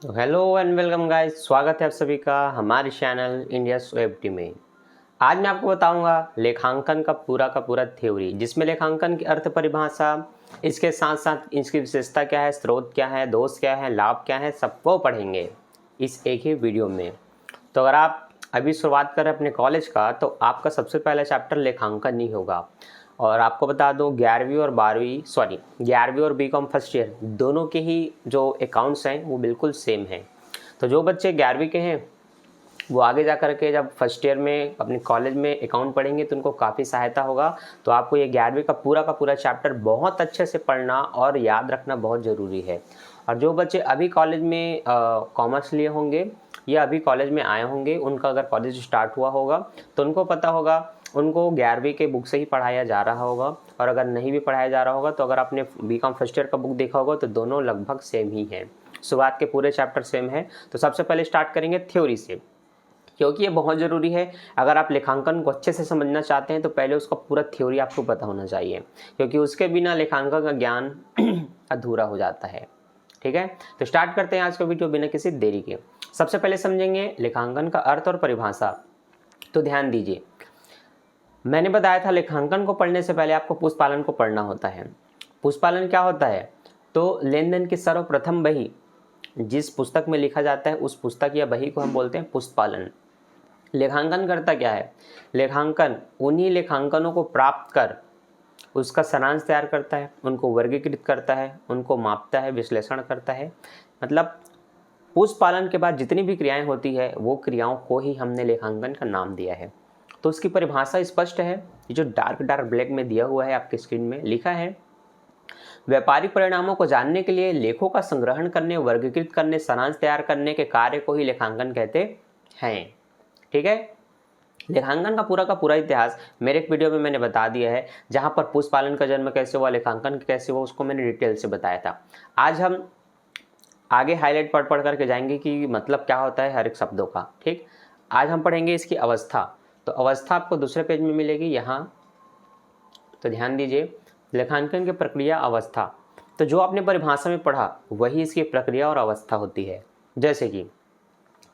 तो hello and welcome guys, स्वागत है आप सभी का हमारे चैनल इंडिया एफडी में। आज मैं आपको बताऊंगा लेखांकन का पूरा थ्योरी, जिसमें लेखांकन की अर्थ परिभाषा, इसके साथ साथ इसकी विशेषता क्या है, स्रोत क्या है, दोष क्या है, लाभ क्या है, सबको पढ़ेंगे इस एक ही वीडियो में। तो अगर आप अभी शुरुआत करें अपने कॉलेज का, तो आपका सबसे पहला चैप्टर लेखांकन ही होगा। और आपको बता दूं 11वीं और बीकॉम फर्स्ट ईयर दोनों के ही जो अकाउंट्स हैं वो बिल्कुल सेम हैं। तो जो बच्चे 11वीं के हैं वो आगे जा कर के जब फर्स्ट ईयर में अपने कॉलेज में अकाउंट पढ़ेंगे तो उनको काफ़ी सहायता होगा। तो आपको ये 11वीं का पूरा चैप्टर बहुत अच्छे से पढ़ना और याद रखना बहुत ज़रूरी है। और जो बच्चे अभी कॉलेज में कॉमर्स लिए होंगे या अभी कॉलेज में आए होंगे, उनका अगर कॉलेज स्टार्ट हुआ होगा तो उनको पता होगा, उनको 11वीं के बुक से ही पढ़ाया जा रहा होगा। और अगर नहीं भी पढ़ाया जा रहा होगा तो अगर आपने बीकॉम फर्स्ट ईयर का बुक देखा होगा तो दोनों लगभग सेम ही हैं, शुरुआत के पूरे चैप्टर सेम है। तो सबसे पहले स्टार्ट करेंगे थ्योरी से, क्योंकि ये बहुत ज़रूरी है। अगर आप लेखांकन को अच्छे से समझना चाहते हैं तो पहले उसका पूरा थ्योरी आपको पता होना चाहिए, क्योंकि उसके बिना लेखांकन का ज्ञान अधूरा हो जाता है। ठीक है, तो स्टार्ट करते हैं आज का वीडियो बिना किसी देरी के। सबसे पहले समझेंगे लेखांकन का अर्थ और परिभाषा। तो ध्यान दीजिए, मैंने बताया था लेखांकन को पढ़ने से पहले आपको पुस्तपालन को पढ़ना होता है। पुस्तपालन क्या होता है? तो लेन देन की सर्वप्रथम बही जिस पुस्तक में लिखा जाता है उस पुस्तक या बही को हम बोलते हैं पुस्तपालन। लेखांकन करता क्या है? लेखांकन उन्हीं लेखांकनों को प्राप्त कर उसका सारांश तैयार करता है, उनको वर्गीकृत करता है, उनको मापता है, विश्लेषण करता है। मतलब पुस्तपालन के बाद जितनी भी क्रियाएं होती है वो क्रियाओं को ही हमने लेखांकन का नाम दिया है। तो उसकी परिभाषा स्पष्ट है, ये जो डार्क ब्लैक में दिया हुआ है आपके स्क्रीन में लिखा है, व्यापारिक परिणामों को जानने के लिए लेखों का संग्रहण करने, वर्गीकृत करने, सारांश तैयार करने के कार्य को ही लेखांकन कहते हैं। ठीक है, लेखांकन का पूरा इतिहास मेरे एक वीडियो में मैंने बता दिया है, जहां पर पुस्तपालन का जन्म कैसे हुआ, लेखांकन कैसे हुआ, उसको मैंने डिटेल से बताया था। आज हम आगे हाईलाइट पढ़ करके जाएंगे कि मतलब क्या होता है हर एक शब्दों का। ठीक, आज हम पढ़ेंगे इसकी अवस्था। तो अवस्था आपको दूसरे पेज में मिलेगी यहाँ। तो ध्यान दीजिए, लेखांकन की प्रक्रिया अवस्था, तो जो आपने परिभाषा में पढ़ा वही इसकी प्रक्रिया और अवस्था होती है। जैसे कि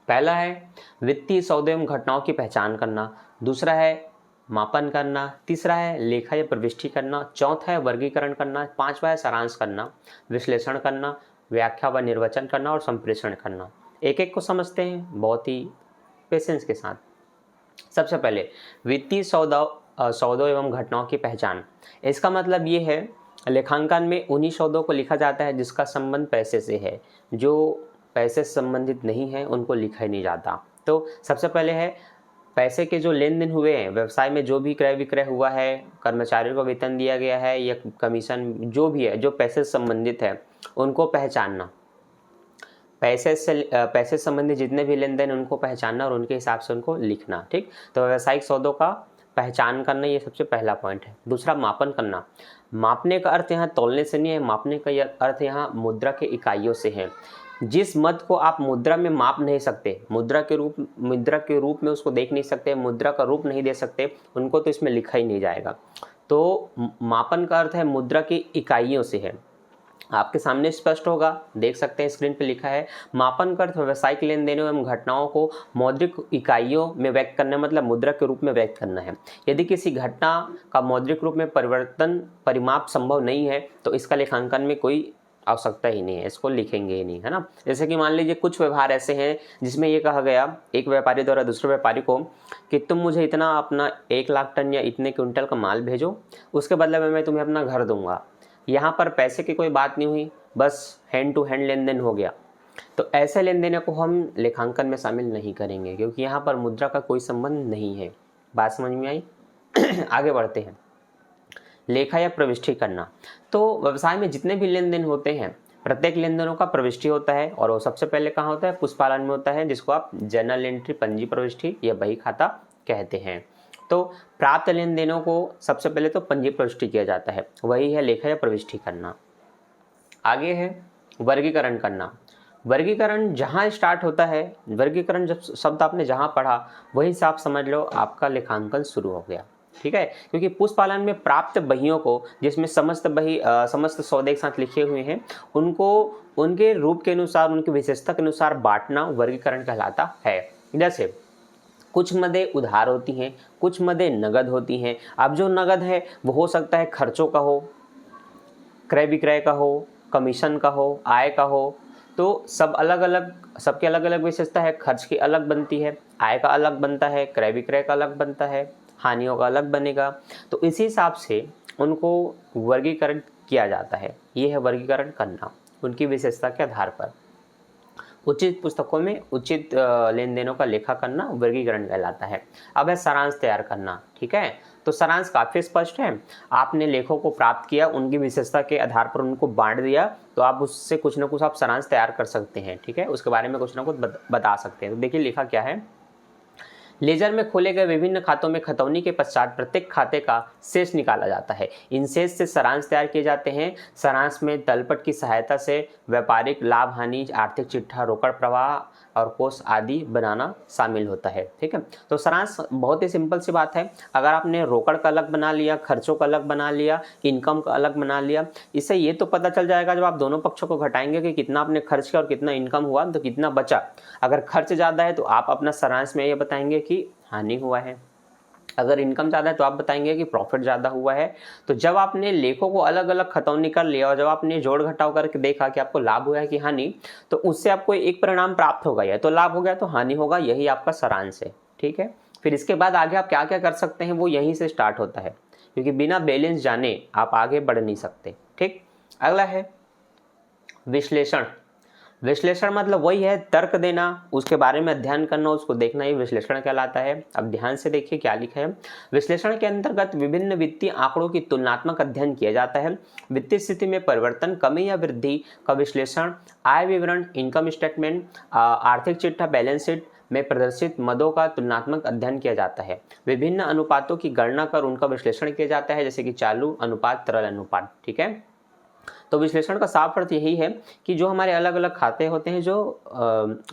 पहला है वित्तीय सौदे एवं घटनाओं की पहचान करना, दूसरा है मापन करना, तीसरा है लेखा या प्रविष्टि करना, चौथा है वर्गीकरण करना, पांचवा है सारांश करना, विश्लेषण करना, व्याख्या व निर्वचन करना और संप्रेषण करना। एक एक को समझते हैं बहुत ही पेशेंस के साथ। सबसे पहले वित्तीय सौदों एवं घटनाओं की पहचान। इसका मतलब ये है, लेखांकन में उन्हीं सौदों को लिखा जाता है जिसका संबंध पैसे से है। जो पैसे से संबंधित नहीं है उनको लिखा ही नहीं जाता। तो सबसे पहले है पैसे के जो लेन देन हुए हैं, व्यवसाय में जो भी क्रय विक्रय हुआ है, कर्मचारियों को वेतन दिया गया है या कमीशन जो भी है, जो पैसे से संबंधित है उनको पहचानना। पैसे से संबंधित जितने भी लेन देन उनको पहचानना और उनके हिसाब से उनको लिखना। ठीक, तो व्यावसायिक सौदों का पहचान करना ये सबसे पहला पॉइंट है। दूसरा मापन करना। मापने का अर्थ यहाँ तौलने से नहीं है, मापने का अर्थ यहाँ मुद्रा के इकाइयों से है। जिस मद को आप मुद्रा में माप नहीं सकते, मुद्रा के रूप में उसको देख नहीं सकते, मुद्रा का रूप नहीं दे सकते, उनको तो इसमें लिखा ही नहीं जाएगा। तो मापन का अर्थ है मुद्रा की इकाइयों से है। आपके सामने स्पष्ट होगा, देख सकते हैं स्क्रीन पे लिखा है, मापन का अर्थ व्यावसायिक लेन देनों एवं घटनाओं को मौद्रिक इकाइयों में व्यक्त करना, मतलब मुद्रा के रूप में व्यक्त करना है। यदि किसी घटना का मौद्रिक रूप में परिमाप संभव नहीं है तो इसका लेखांकन में कोई आवश्यकता ही नहीं है, इसको लिखेंगे ही नहीं, है ना। जैसे कि मान लीजिए कुछ व्यवहार ऐसे हैं जिसमें ये कहा गया एक व्यापारी द्वारा दूसरे व्यापारी को कि तुम मुझे इतना अपना 1 लाख टन या इतने क्विंटल का माल भेजो, उसके बदले में मैं तुम्हें अपना घर दूंगा। यहाँ पर पैसे की कोई बात नहीं हुई, बस हैंड टू हैंड लेन देन हो गया। तो ऐसे लेन देन को हम लेखांकन में शामिल नहीं करेंगे, क्योंकि यहाँ पर मुद्रा का कोई संबंध नहीं है। बात समझ में आई? आगे बढ़ते हैं। लेखा या प्रविष्टि करना। तो व्यवसाय में जितने भी लेन देन होते हैं, प्रत्येक लेन देनों का प्रविष्टि होता है, और वो सबसे पहले कहाँ होता है? पुस्तपालन में होता है, जिसको आप जर्नल एंट्री, पंजी प्रविष्टि या बही खाता कहते हैं। तो प्राप्त लेन देनों को सबसे पहले तो पंजी प्रविष्टि किया जाता है, वही है लेखा या प्रविष्टि करना। आगे है वर्गीकरण करना। वर्गीकरण जहाँ स्टार्ट होता है, वर्गीकरण जब शब्द आपने जहाँ पढ़ा वही से आप समझ लो आपका लेखांकन शुरू हो गया। ठीक है, क्योंकि पुस्तपालन में प्राप्त बहियों को, जिसमें समस्त सौदे एक साथ लिखे हुए हैं, उनको उनके रूप के अनुसार, उनकी विशेषता के अनुसार बांटना वर्गीकरण कहलाता है। जैसे कुछ मदें उधार होती हैं, कुछ मदें नगद होती हैं। अब जो नगद है वो हो सकता है खर्चों का हो, क्रय विक्रय का हो, कमीशन का हो, आय का हो। तो सब अलग अलग, सबके अलग अलग विशेषता है। खर्च की अलग बनती है, आय का अलग बनता है, क्रय विक्रय का अलग बनता है, हानियों का अलग बनेगा। तो इसी हिसाब से उनको वर्गीकरण किया जाता है। ये है वर्गीकरण करना उनकी विशेषता के आधार पर। उचित पुस्तकों में उचित लेन देनों का लेखा करना वर्गीकरण कहलाता है। अब है सारांश तैयार करना। ठीक है, तो सारांश काफ़ी स्पष्ट है। आपने लेखों को प्राप्त किया, उनकी विशेषता के आधार पर उनको बांट दिया, तो आप उससे कुछ ना कुछ आप सारांश तैयार कर सकते हैं। ठीक है, उसके बारे में कुछ ना कुछ बता सकते हैं। तो देखिए लिखा क्या है। लेजर में खोले गए विभिन्न खातों में खतौनी के पश्चात प्रत्येक खाते का शेष निकाला जाता है। इन शेष से सारांश तैयार किए जाते हैं। सारांश में तलपट की सहायता से व्यापारिक लाभ हानि, आर्थिक चिट्ठा, रोकड़ प्रवाह और कोष आदि बनाना शामिल होता है। ठीक है, तो सारांश बहुत ही सिंपल सी बात है। अगर आपने रोकड़ का अलग बना लिया, खर्चों का अलग बना लिया, इनकम का अलग बना लिया, इससे ये तो पता चल जाएगा जब आप दोनों पक्षों को घटाएंगे कि कितना आपने खर्च किया और कितना इनकम हुआ, तो कितना बचा। अगर खर्च ज़्यादा है तो आप अपना सारांश में ये बताएंगे कि हानि हुआ है, अगर इनकम ज़्यादा है तो आप बताएंगे कि प्रॉफिट ज़्यादा हुआ है। तो जब आपने लेखों को अलग अलग खतौनी कर लिया और जब आपने जोड़ घटाव करके देखा कि आपको लाभ हुआ है कि हानि, तो उससे आपको एक परिणाम प्राप्त होगा, या तो लाभ हो गया तो हानि होगा। यही आपका सारांश है। ठीक है, फिर इसके बाद आगे आप क्या क्या कर सकते हैं वो यहीं से स्टार्ट होता है, क्योंकि बिना बैलेंस जाने आप आगे बढ़ नहीं सकते। ठीक, अगला है विश्लेषण। विश्लेषण मतलब वही है तर्क देना, उसके बारे में अध्ययन करना, उसको देखना, ही विश्लेषण कहलाता है। अब ध्यान से देखिए क्या लिखा है। विश्लेषण के अंतर्गत विभिन्न वित्तीय आंकड़ों की तुलनात्मक अध्ययन किया जाता है। वित्तीय स्थिति में परिवर्तन, कमी या वृद्धि का विश्लेषण, आय विवरण, इनकम स्टेटमेंट, आर्थिक चिट्ठा, बैलेंस शीट में प्रदर्शित मदों का तुलनात्मक अध्ययन किया जाता है। विभिन्न अनुपातों की गणना कर उनका विश्लेषण किया जाता है, जैसे कि चालू अनुपात, तरल अनुपात। ठीक है, तो विश्लेषण का साफ अर्थ यही है कि जो हमारे अलग अलग खाते होते हैं जो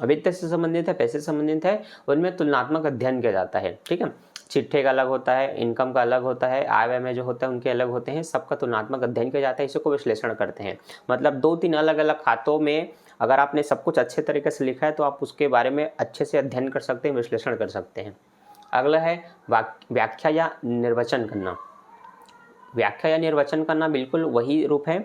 वित्त से संबंधित है, पैसे से संबंधित है, उनमें तुलनात्मक अध्ययन किया जाता है। ठीक है, चिट्ठे का अलग होता है, इनकम का अलग होता है, आय व्यय में जो होता है उनके अलग होते हैं, सबका तुलनात्मक अध्ययन किया जाता है। इसी को विश्लेषण करते हैं। मतलब 2-3 अलग अलग खातों में अगर आपने सब कुछ अच्छे तरीके से लिखा है तो आप उसके बारे में अच्छे से अध्ययन कर सकते हैं, विश्लेषण कर सकते हैं। अगला है व्याख्या या निर्वचन करना। व्याख्या या निर्वचन करना बिल्कुल वही रूप है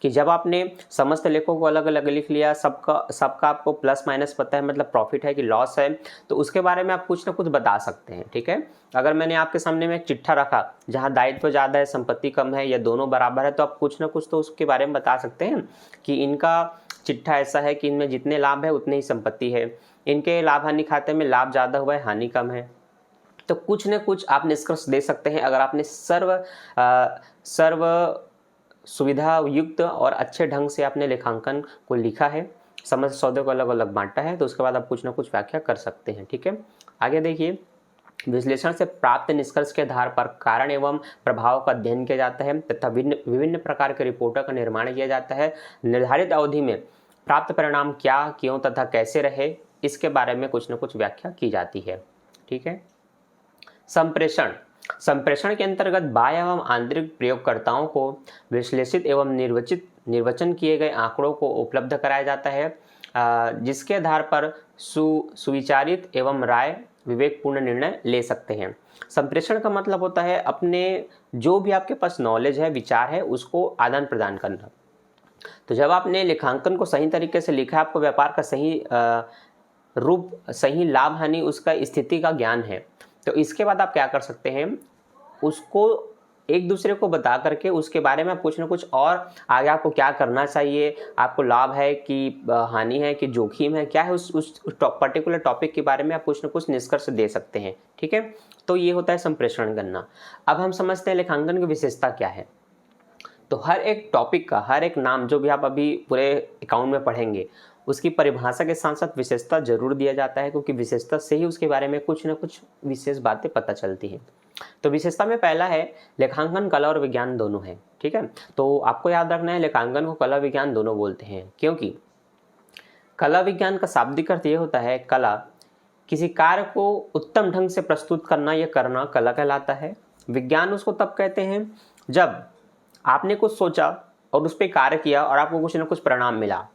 कि जब आपने समस्त लेखों को अलग अलग लिख लिया, सबका आपको प्लस माइनस पता है, मतलब प्रॉफिट है कि लॉस है, तो उसके बारे में आप कुछ ना कुछ बता सकते हैं। ठीक है, अगर मैंने आपके सामने में एक चिट्ठा रखा जहां दायित्व ज़्यादा है, संपत्ति कम है, या दोनों बराबर है, तो आप कुछ ना कुछ तो उसके बारे में बता सकते हैं कि इनका चिट्ठा ऐसा है कि इनमें जितने लाभ है उतनी ही संपत्ति है, इनके लाभ हानि खाते में लाभ ज़्यादा हुआ है, हानि कम है। तो कुछ न कुछ आप निष्कर्ष दे सकते हैं अगर आपने सर्व सुविधा युक्त और अच्छे ढंग से आपने लेखांकन को लिखा है, समस्त सौदे को अलग अलग बांटा है, तो उसके बाद आप कुछ न कुछ व्याख्या कर सकते हैं। ठीक है, आगे देखिए। विश्लेषण से प्राप्त निष्कर्ष के आधार पर कारण एवं प्रभाव का अध्ययन किया जाता है तथा विभिन्न प्रकार के रिपोर्टों का निर्माण किया जाता है। निर्धारित अवधि में प्राप्त परिणाम क्या, क्यों तथा कैसे रहे, इसके बारे में कुछ न कुछ व्याख्या की जाती है। ठीक है, संप्रेषण। संप्रेषण के अंतर्गत बाह्य एवं आंतरिक प्रयोगकर्ताओं को विश्लेषित एवं निर्वचन किए गए आंकड़ों को उपलब्ध कराया जाता है, जिसके आधार पर सुविचारित एवं राय विवेकपूर्ण निर्णय ले सकते हैं। संप्रेषण का मतलब होता है अपने जो भी आपके पास नॉलेज है, विचार है, उसको आदान प्रदान करना। तो जब आपने लेखांकन को सही तरीके से लिखा, आपको व्यापार का सही रूप, सही लाभ हानि, उसका स्थिति का ज्ञान है, तो इसके बाद आप क्या कर सकते हैं, उसको एक दूसरे को बता करके उसके बारे में कुछ ना कुछ और आगे आपको क्या करना चाहिए, आपको लाभ है कि हानि है कि जोखिम है, क्या है, उस पर्टिकुलर टॉपिक के बारे में आप कुछ ना कुछ निष्कर्ष दे सकते हैं। ठीक है, तो ये होता है संप्रेषण करना। अब हम समझते हैं लेखांकन की विशेषता क्या है। तो हर एक टॉपिक का हर एक नाम जो भी आप अभी पूरे अकाउंट में पढ़ेंगे, उसकी परिभाषा के साथ साथ विशेषता जरूर दिया जाता है, क्योंकि विशेषता से ही उसके बारे में कुछ ना कुछ विशेष बातें पता चलती हैं। तो विशेषता में पहला है लेखांकन कला और विज्ञान दोनों है। ठीक है, तो आपको याद रखना है लेखांकन को कला विज्ञान दोनों बोलते हैं, क्योंकि कला विज्ञान का शाब्दिक अर्थ ये होता है, कला किसी कार्य को उत्तम ढंग से प्रस्तुत करना या करना कला कहलाता है। विज्ञान उसको तब कहते हैं जब आपने कुछ सोचा और उस पर कार्य किया और आपको कुछ ना कुछ परिणाम मिला,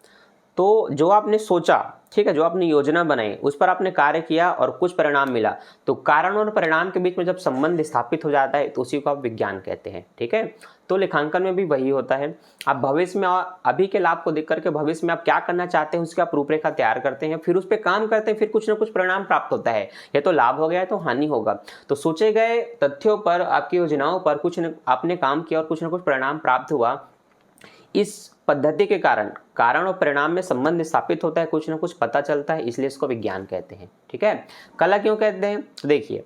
तो जो आपने सोचा, ठीक है, जो आपने योजना बनाई उस पर आपने कार्य किया और कुछ परिणाम मिला, तो कारण और परिणाम के बीच में जब संबंध स्थापित हो जाता है तो उसी को आप विज्ञान कहते हैं। ठीक है, तो लेखांकन में भी वही होता है। आप भविष्य में अभी के लाभ को देख करके भविष्य में आप क्या करना चाहते हैं उसकी आप रूपरेखा तैयार करते हैं, फिर उस पर काम करते हैं, फिर कुछ ना कुछ परिणाम प्राप्त होता है। या तो लाभ हो गया तो हानि होगा। तो सोचे गए तथ्यों पर, आपकी योजनाओं पर कुछ आपने काम किया और कुछ ना कुछ परिणाम प्राप्त हुआ। इस पद्धति के कारण और परिणाम में संबंध स्थापित होता है, कुछ ना कुछ पता चलता है, इसलिए इसको विज्ञान कहते हैं। ठीक है, कला क्यों कहते हैं? तो देखिए,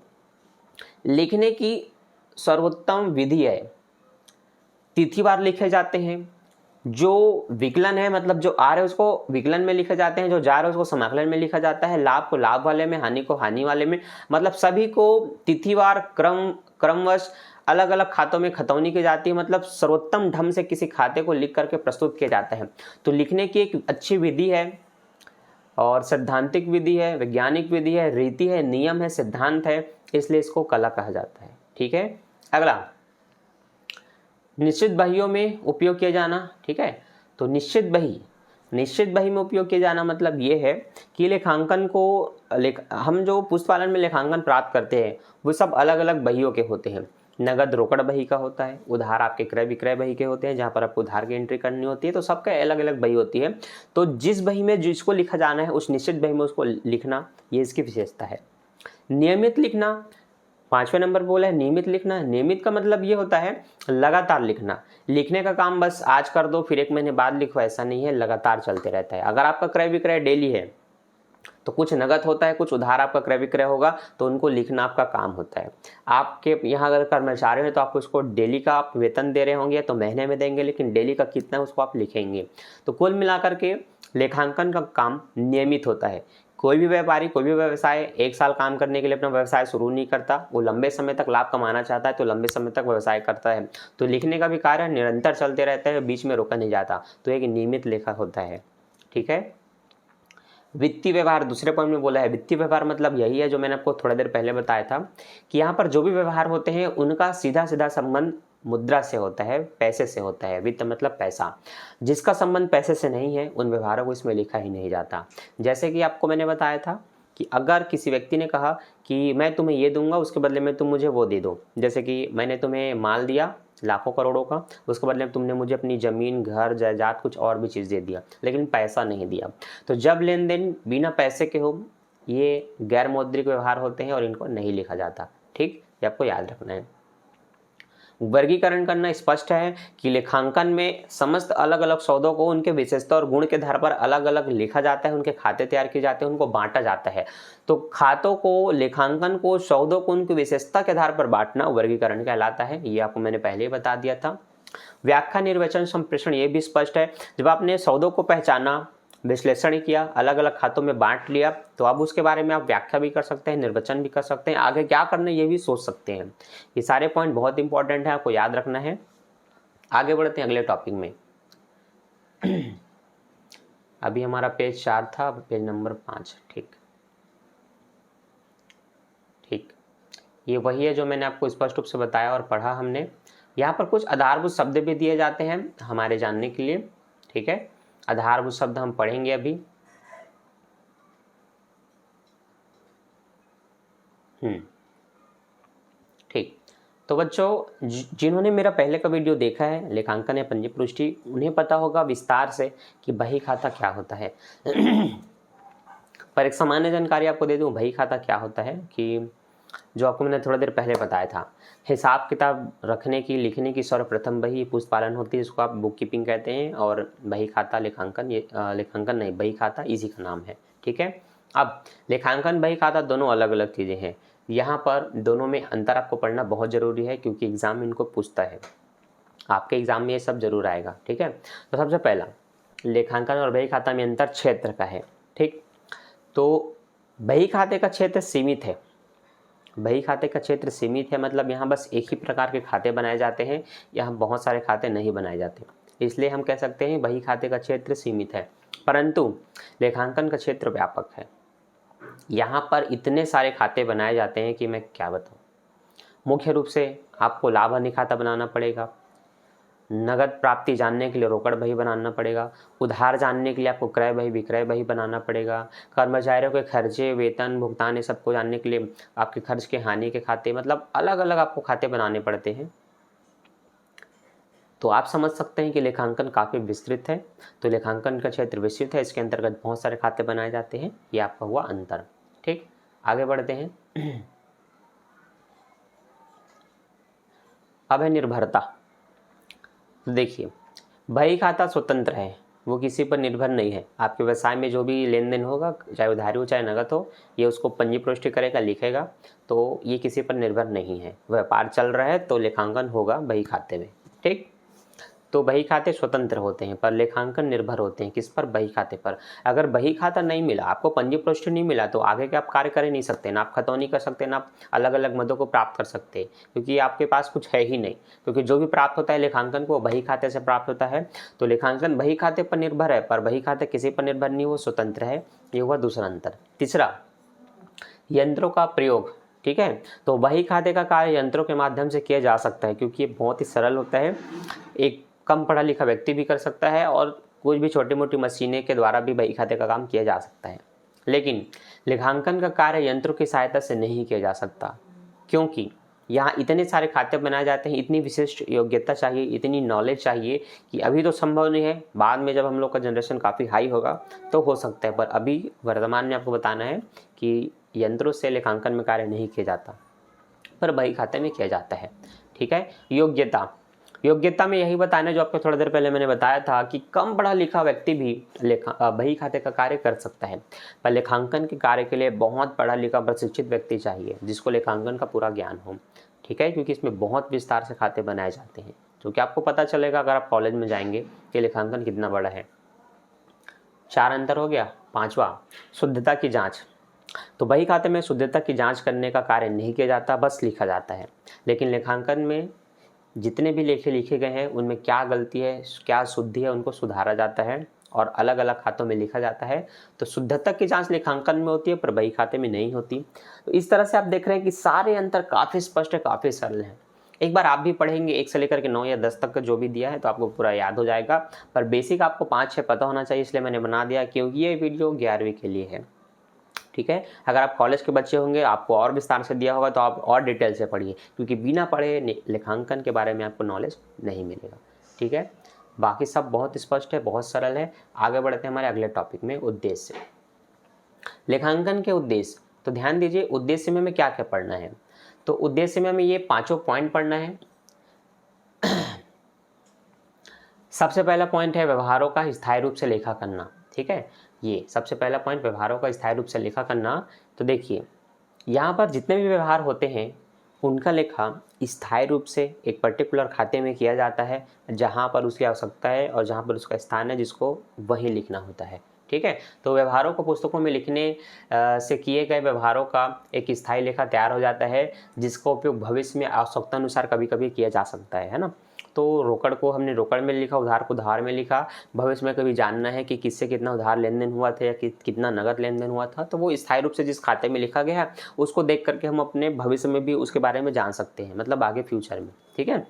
लिखने की सर्वोत्तम विधि है, तिथिवार लिखे जाते हैं, जो विकलन है मतलब जो आ रहे है उसको विकलन में लिखे जाते हैं, जो जा रहे है उसको समाकलन में लिखा जाता है, लाभ को लाभ वाले में, हानि को हानि वाले में, मतलब सभी को तिथिवार क्रमवश अलग अलग खातों में खतौनी की जाती है, मतलब सर्वोत्तम ढंग से किसी खाते को लिख करके प्रस्तुत किया जाता है। तो लिखने की एक अच्छी विधि है और सैद्धांतिक विधि है, वैज्ञानिक विधि है, रीति है, नियम है, सिद्धांत है, इसलिए इसको कला कहा जाता है। ठीक है, अगला निश्चित बहियों में उपयोग किया जाना। ठीक है, तो निश्चित बही में उपयोग किया जाना मतलब ये है कि लेखांकन को हम जो पुस्तकालय में लेखांकन प्राप्त करते हैं वो सब अलग अलग बहियों के होते हैं। नगद रोकड़ बही का होता है, उधार आपके क्रय विक्रय बही के होते हैं जहाँ पर आपको उधार की एंट्री करनी होती है, तो सबका अलग अलग बही होती है। तो जिस बही में जिसको लिखा जाना है उस निश्चित बही में उसको लिखना, ये इसकी विशेषता है। नियमित लिखना, 5वें नंबर बोला है नियमित लिखना। नियमित का मतलब ये होता है लगातार लिखना। लिखने का काम बस आज कर दो फिर 1 महीने बाद लिखो, ऐसा नहीं है, लगातार चलते रहता है। अगर आपका क्रय विक्रय डेली है तो कुछ नगद होता है, कुछ उधार आपका क्रय विक्रय होगा, तो उनको लिखना आपका काम होता है। आपके यहाँ अगर कर्मचारी हैं तो आप उसको डेली का आप वेतन दे रहे होंगे तो महीने में देंगे, लेकिन डेली का कितना है उसको आप लिखेंगे। तो कुल मिलाकर के लेखांकन का काम नियमित होता है। कोई भी व्यापारी, कोई भी व्यवसाय 1 साल काम करने के लिए अपना व्यवसाय शुरू नहीं करता, वो लंबे समय तक लाभ कमाना चाहता है तो लंबे समय तक व्यवसाय करता है। तो लिखने का भी कार्य निरंतर चलते रहता है, बीच में रोका नहीं जाता, तो एक नियमित लेखा होता है। ठीक है, वित्तीय व्यवहार दूसरे पॉइंट में बोला है। वित्तीय व्यवहार मतलब यही है जो मैंने आपको थोड़ा देर पहले बताया था कि यहाँ पर जो भी व्यवहार होते हैं उनका सीधा सीधा संबंध मुद्रा से होता है, पैसे से होता है। वित्त मतलब पैसा, जिसका संबंध पैसे से नहीं है उन व्यवहारों को इसमें लिखा ही नहीं जाता। जैसे कि आपको मैंने बताया था कि अगर किसी व्यक्ति ने कहा कि मैं तुम्हें ये दूंगा उसके बदले में तुम मुझे वो दे दो, जैसे कि मैंने तुम्हें माल दिया लाखों करोड़ों का, उसके बदले में तुमने मुझे अपनी ज़मीन, घर, जायदाद, कुछ और भी चीज़ दे दिया, लेकिन पैसा नहीं दिया। तो जब लेन देन बिना पैसे के हो, ये गैर मौद्रिक व्यवहार होते हैं और इनको नहीं लिखा जाता। ठीक, ये आपको याद रखना है। वर्गीकरण करना स्पष्ट है कि लेखांकन में समस्त अलग अलग सौदों को उनके विशेषता और गुण के आधार पर अलग अलग लिखा जाता है, उनके खाते तैयार किए जाते हैं, उनको बांटा जाता है। तो खातों को, लेखांकन को, सौदों को उनकी विशेषता के आधार पर बांटना वर्गीकरण कहलाता है। ये आपको मैंने पहले ही बता दिया था। व्याख्या, निर्वचन, संप्रेषण, ये भी स्पष्ट है। जब आपने सौदों को पहचाना, विश्लेषण किया, अलग अलग खातों में बांट लिया, तो अब उसके बारे में आप व्याख्या भी कर सकते हैं, निर्वचन भी कर सकते हैं, आगे क्या करना है ये भी सोच सकते हैं। ये सारे पॉइंट बहुत इंपॉर्टेंट है, आपको याद रखना है। आगे बढ़ते हैं अगले टॉपिक में। अभी हमारा पेज 4 था, पेज नंबर 5। ठीक, ये वही है जो मैंने आपको स्पष्ट रूप से बताया और पढ़ा हमने। यहाँ पर कुछ आधारभूत शब्द भी दिए जाते हैं हमारे जानने के लिए। ठीक है, आधारभूत शब्द हम पढ़ेंगे अभी। ठीक, तो बच्चों जिन्होंने मेरा पहले का वीडियो देखा है लेखांकन या पंजी पुष्टि, उन्हें पता होगा विस्तार से कि बही खाता क्या होता है। पर एक सामान्य जानकारी आपको दे दूं, बही खाता क्या होता है कि जो आपको मैंने थोड़ा देर पहले बताया था, हिसाब किताब रखने की, लिखने की सर्वप्रथम बही पुस्तकालन होती है, जिसको आप बुक कीपिंग कहते हैं। और बही खाता लेखांकन, ये लेखांकन नहीं, बही खाता इसी का नाम है। ठीक है, अब लेखांकन बही खाता दोनों अलग अलग चीज़ें हैं। यहाँ पर दोनों में अंतर आपको पढ़ना बहुत ज़रूरी है क्योंकि एग्ज़ाम इनको पूछता है, आपके एग्ज़ाम में ये सब जरूर आएगा। ठीक है, तो सबसे पहला लेखांकन और बही खाता में अंतर क्षेत्र का है। ठीक, तो बही खाते का क्षेत्र सीमित है। बही खाते का क्षेत्र सीमित है मतलब यहाँ बस एक ही प्रकार के खाते बनाए जाते हैं, यहाँ बहुत सारे खाते नहीं बनाए जाते, इसलिए हम कह सकते हैं बही खाते का क्षेत्र सीमित है। परंतु लेखांकन का क्षेत्र व्यापक है, यहाँ पर इतने सारे खाते बनाए जाते हैं कि मैं क्या बताऊँ। मुख्य रूप से आपको लाभ हानि खाता बनाना पड़ेगा, नगद प्राप्ति जानने के लिए रोकड़ बही बनाना पड़ेगा, उधार जानने के लिए आपको क्रय बही विक्रय बही बनाना पड़ेगा, कर्मचारियों के खर्चे वेतन भुगतान ये सबको जानने के लिए आपके खर्च के हानि के खाते, मतलब अलग अलग आपको खाते बनाने पड़ते हैं। तो आप समझ सकते हैं कि लेखांकन काफ़ी विस्तृत है। तो लेखांकन का क्षेत्र विस्तृत है, इसके अंतर्गत बहुत सारे खाते बनाए जाते हैं, ये आपका हुआ अंतर। ठीक, आगे बढ़ते हैं। अब है निर्भरता। तो देखिए, बही खाता स्वतंत्र है, वो किसी पर निर्भर नहीं है। आपके व्यवसाय में जो भी लेन देन होगा, चाहे उधारी हो चाहे नगद हो, ये उसको पंजी पुष्टि करेगा, लिखेगा, तो ये किसी पर निर्भर नहीं है। व्यापार चल रहा है तो लेखांकन होगा बही खाते में। ठीक, तो बही खाते स्वतंत्र होते हैं पर लेखांकन निर्भर होते हैं किस पर? बही खाते पर। अगर बही खाता नहीं मिला, आपको पंजी पुष्टि नहीं मिला, तो आगे के आप कार्य कर ही नहीं सकते, ना आप खतौनी कर सकते, ना आप अलग अलग मदों को प्राप्त कर सकते, क्योंकि आपके पास कुछ है ही नहीं। क्योंकि जो भी प्राप्त होता है लेखांकन को बही खाते से प्राप्त होता है। तो लेखांकन बही खाते पर निर्भर है पर बही खाते किसी पर निर्भर नहीं, वो स्वतंत्र है। ये हुआ दूसरा अंतर। तीसरा, यंत्रों का प्रयोग। ठीक है, तो बही खाते का कार्य यंत्रों के माध्यम से किया जा सकता है, क्योंकि ये बहुत ही सरल होता है। एक कम पढ़ा लिखा व्यक्ति भी कर सकता है और कुछ भी छोटी मोटी मशीनें के द्वारा भी बही खाते का काम किया जा सकता है। लेकिन लेखांकन का कार्य यंत्रों की सहायता से नहीं किया जा सकता, क्योंकि यहाँ इतने सारे खाते बनाए जाते हैं, इतनी विशिष्ट योग्यता चाहिए, इतनी नॉलेज चाहिए कि अभी तो संभव नहीं है। बाद में जब हम लोग का जनरेशन काफ़ी हाई होगा तो हो सकता है, पर अभी वर्तमान में आपको बताना है कि यंत्रों से लेखांकन में कार्य नहीं किया जाता, पर बही खाते में किया जाता है। ठीक है, योग्यता में यही बताना जो आपको थोड़ी देर पहले मैंने बताया था कि कम पढ़ा लिखा व्यक्ति भी बही खाते का कार्य कर सकता है, पर लेखांकन के कार्य के लिए बहुत पढ़ा लिखा प्रशिक्षित व्यक्ति चाहिए जिसको लेखांकन का पूरा ज्ञान हो। ठीक है, क्योंकि इसमें बहुत विस्तार से खाते बनाए जाते हैं, जो कि आपको पता चलेगा अगर आप कॉलेज में जाएंगे कि लेखांकन कितना बड़ा है। 4 अंतर हो गया। 5वां, शुद्धता की जाँच। तो बही खाते में शुद्धता की जाँच करने का कार्य नहीं किया जाता, बस लिखा जाता है। लेकिन लेखांकन में जितने भी लेखे लिखे गए हैं उनमें क्या गलती है, क्या शुद्धि है, उनको सुधारा जाता है और अलग अलग खातों में लिखा जाता है। तो शुद्धता की जांच लेखांकन में होती है पर बही खाते में नहीं होती। तो इस तरह से आप देख रहे हैं कि सारे अंतर काफ़ी स्पष्ट है, काफ़ी सरल हैं। एक बार आप भी पढ़ेंगे 1 से लेकर के 9 या 10 तक का जो भी दिया है तो आपको पूरा याद हो जाएगा, पर बेसिक आपको 5-6 पता होना चाहिए, इसलिए मैंने बना दिया क्योंकि ये वीडियो 11वीं के लिए है। ठीक है, अगर आप कॉलेज के बच्चे होंगे आपको और विस्तार से दिया होगा तो आप और डिटेल से पढ़िए, क्योंकि बिना पढ़े लेखांकन के बारे में आपको नॉलेज नहीं मिलेगा। ठीक है, बाकी सब बहुत स्पष्ट है, बहुत सरल है। आगे बढ़ते हैं हमारे अगले टॉपिक में, उद्देश्य। लेखांकन के उद्देश्य। तो ध्यान दीजिए, उद्देश्य में हमें क्या क्या पढ़ना है। तो उद्देश्य में हमें ये 5 पॉइंट पढ़ना है। सबसे पहला पॉइंट है व्यवहारों का स्थायी रूप से लेखा करना। ठीक है, ये सबसे पहला पॉइंट, व्यवहारों का स्थायी रूप से लेखा करना। तो देखिए, यहाँ पर जितने भी व्यवहार होते हैं उनका लेखा स्थायी रूप से एक पर्टिकुलर खाते में किया जाता है, जहाँ पर उसकी आवश्यकता है और जहाँ पर उसका स्थान है, जिसको वहीं लिखना होता है। ठीक है, तो व्यवहारों को पुस्तकों में लिखने से किए गए व्यवहारों का एक स्थायी लेखा तैयार हो जाता है, जिसका उपयोग भविष्य में आवश्यकता अनुसार कभी कभी किया जा सकता है ना। तो रोकड़ को हमने रोकड़ में लिखा, उधार को उधार में लिखा। भविष्य में कभी जानना है कि किससे कितना उधार लेन देन हुआ था या कितना नगद लेन देन हुआ था, तो वो स्थायी रूप से जिस खाते में लिखा गया है उसको देख करके हम अपने भविष्य में भी उसके बारे में जान सकते हैं, मतलब आगे फ्यूचर में। ठीक है,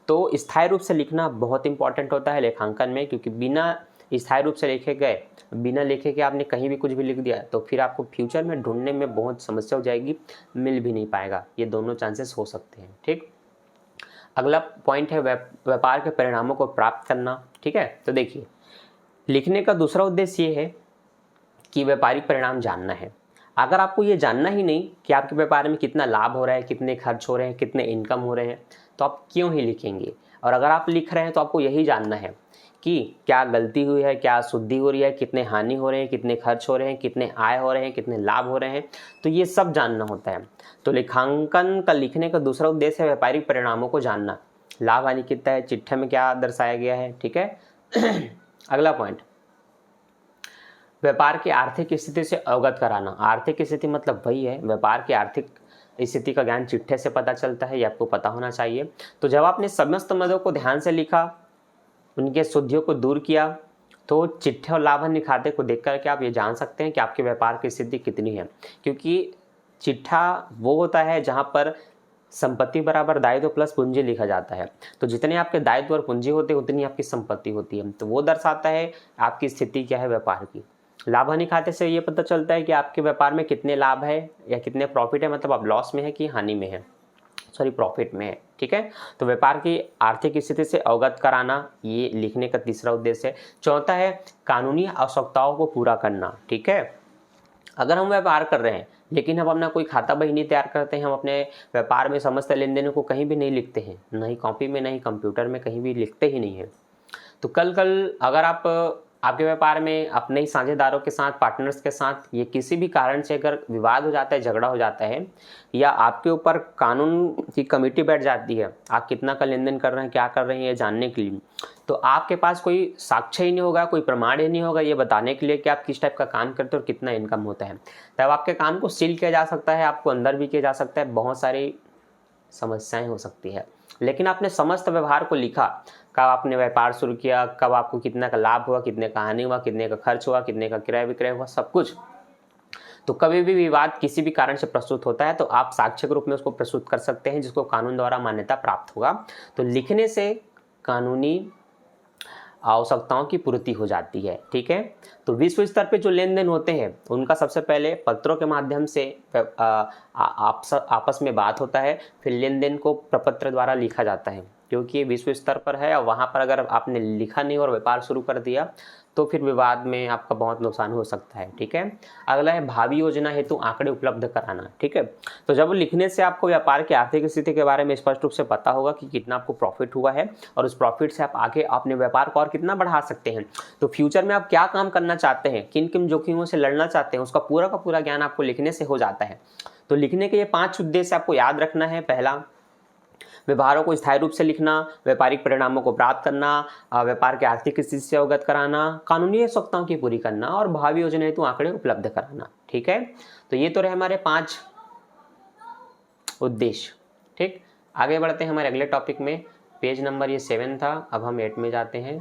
तो स्थायी रूप से लिखना बहुत इंपॉर्टेंट होता है लेखांकन में, क्योंकि बिना स्थायी रूप से लिखे गए, बिना लिखे के आपने कहीं भी कुछ भी लिख दिया तो फिर आपको फ्यूचर में ढूंढने में बहुत समस्या हो जाएगी, मिल भी नहीं पाएगा। ये दोनों चांसेस हो सकते हैं। ठीक, अगला पॉइंट है व्यापार के परिणामों को प्राप्त करना। ठीक है, तो देखिए, लिखने का दूसरा उद्देश्य ये है कि व्यापारिक परिणाम जानना है। अगर आपको ये जानना ही नहीं कि आपके व्यापार में कितना लाभ हो रहा है, कितने खर्च हो रहे हैं, कितने इनकम हो रहे हैं, तो आप क्यों ही लिखेंगे। और अगर आप लिख रहे हैं तो आपको यही जानना है कि क्या गलती हुई है, क्या शुद्धि हो रही है, कितने हानि हो रहे हैं, कितने खर्च हो रहे हैं, कितने आय हो रहे हैं, कितने लाभ हो रहे हैं, तो ये सब जानना होता है। तो लेखांकन का लिखने का दूसरा उद्देश्य है व्यापारिक परिणामों को जानना। लाभ हानि कितना है, चिट्ठे में क्या दर्शाया गया है। ठीक है, अगला पॉइंट, व्यापार की आर्थिक स्थिति से अवगत कराना। आर्थिक स्थिति मतलब वही है, व्यापार की आर्थिक स्थिति का ज्ञान चिट्ठे से पता चलता है, ये आपको पता होना चाहिए। तो जब आपने समस्त मदों को ध्यान से लिखा, उनके शुद्धियों को दूर किया, तो चिट्ठे और लाभ हानि खाते को देख करके आप ये जान सकते हैं कि आपके व्यापार की स्थिति कितनी है। क्योंकि चिट्ठा वो होता है जहाँ पर संपत्ति बराबर दायित्व प्लस पूंजी लिखा जाता है। तो जितने आपके दायित्व और पूंजी होते हैं उतनी आपकी संपत्ति होती है। तो वो दर्शाता है आपकी स्थिति क्या है व्यापार की। लाभ हानि खाते से ये पता चलता है कि आपके व्यापार में कितने लाभ है या कितने प्रॉफिट है, मतलब आप लॉस में है कि हानि में है, सॉरी प्रॉफिट में है। ठीक है, तो व्यापार की आर्थिक स्थिति से अवगत कराना ये लिखने का तीसरा उद्देश्य है। चौथा है कानूनी आवश्यकताओं को पूरा करना। ठीक है, अगर हम व्यापार कर रहे हैं लेकिन हम अपना कोई खाता बही नहीं तैयार करते हैं, हम अपने व्यापार में समस्त लेन देनों को कहीं भी नहीं लिखते हैं, न ही कॉपी में, न ही कंप्यूटर में, कहीं भी लिखते ही नहीं है, तो कल अगर आपके व्यापार में अपने ही साझेदारों के साथ, पार्टनर्स के साथ ये किसी भी कारण से अगर विवाद हो जाता है, झगड़ा हो जाता है, या आपके ऊपर कानून की कमेटी बैठ जाती है आप कितना का लेन देन कर रहे हैं, क्या कर रहे हैं ये जानने के लिए, तो आपके पास कोई साक्ष्य ही नहीं होगा, कोई प्रमाण ही नहीं होगा ये बताने के लिए कि आप किस टाइप का काम करते हो और कितना इनकम होता है, तब आपके काम को सील किया जा सकता है, आपको अंदर भी किया जा सकता है, बहुत सारी समस्याएं हो सकती है। लेकिन आपने समस्त व्यवहार को लिखा, कब आपने व्यापार शुरू किया, कब आपको कितना का लाभ हुआ, कितने का हानि हुआ, कितने का खर्च हुआ, कितने का क्रय विक्रय हुआ, सब कुछ, तो कभी भी विवाद किसी भी कारण से प्रस्तुत होता है तो आप साक्ष्य के रूप में उसको प्रस्तुत कर सकते हैं, जिसको कानून द्वारा मान्यता प्राप्त होगा। तो लिखने से कानूनी आवश्यकताओं की पूर्ति हो जाती है। ठीक है, तो विश्व स्तर पे जो लेन देन होते हैं उनका सबसे पहले पत्रों के माध्यम से आपस में बात होता है, फिर लेन देन को प्रपत्र द्वारा लिखा जाता है, क्योंकि ये विश्व स्तर पर है और वहाँ पर अगर आपने लिखा नहीं और व्यापार शुरू कर दिया तो फिर विवाद में आपका बहुत नुकसान हो सकता है। ठीक है, अगला है भावी योजना हेतु आंकड़े उपलब्ध कराना। ठीक है, तो जब लिखने से आपको व्यापार की आर्थिक स्थिति के बारे में स्पष्ट रूप से पता होगा कि कितना आपको प्रॉफिट हुआ है और उस प्रॉफिट से आप आगे अपने व्यापार को और कितना बढ़ा सकते हैं, तो फ्यूचर में आप क्या काम करना चाहते हैं, किन किन जोखिमों से लड़ना चाहते हैं, उसका पूरा का पूरा ज्ञान आपको लिखने से हो जाता है। तो लिखने के ये 5 उद्देश्य आपको याद रखना है। पहला, व्यवहारों को स्थायी रूप से लिखना, व्यापारिक परिणामों को प्राप्त करना, व्यापार के आर्थिक स्थिति से अवगत कराना, कानूनी आवश्यकताओं की पूरी करना और भावी योजना हेतु आंकड़े उपलब्ध कराना। ठीक है, तो ये तो रहे हमारे 5 उद्देश्य। ठीक, आगे बढ़ते हैं हमारे अगले टॉपिक में। पेज नंबर ये 7 था, अब हम 8 में जाते हैं।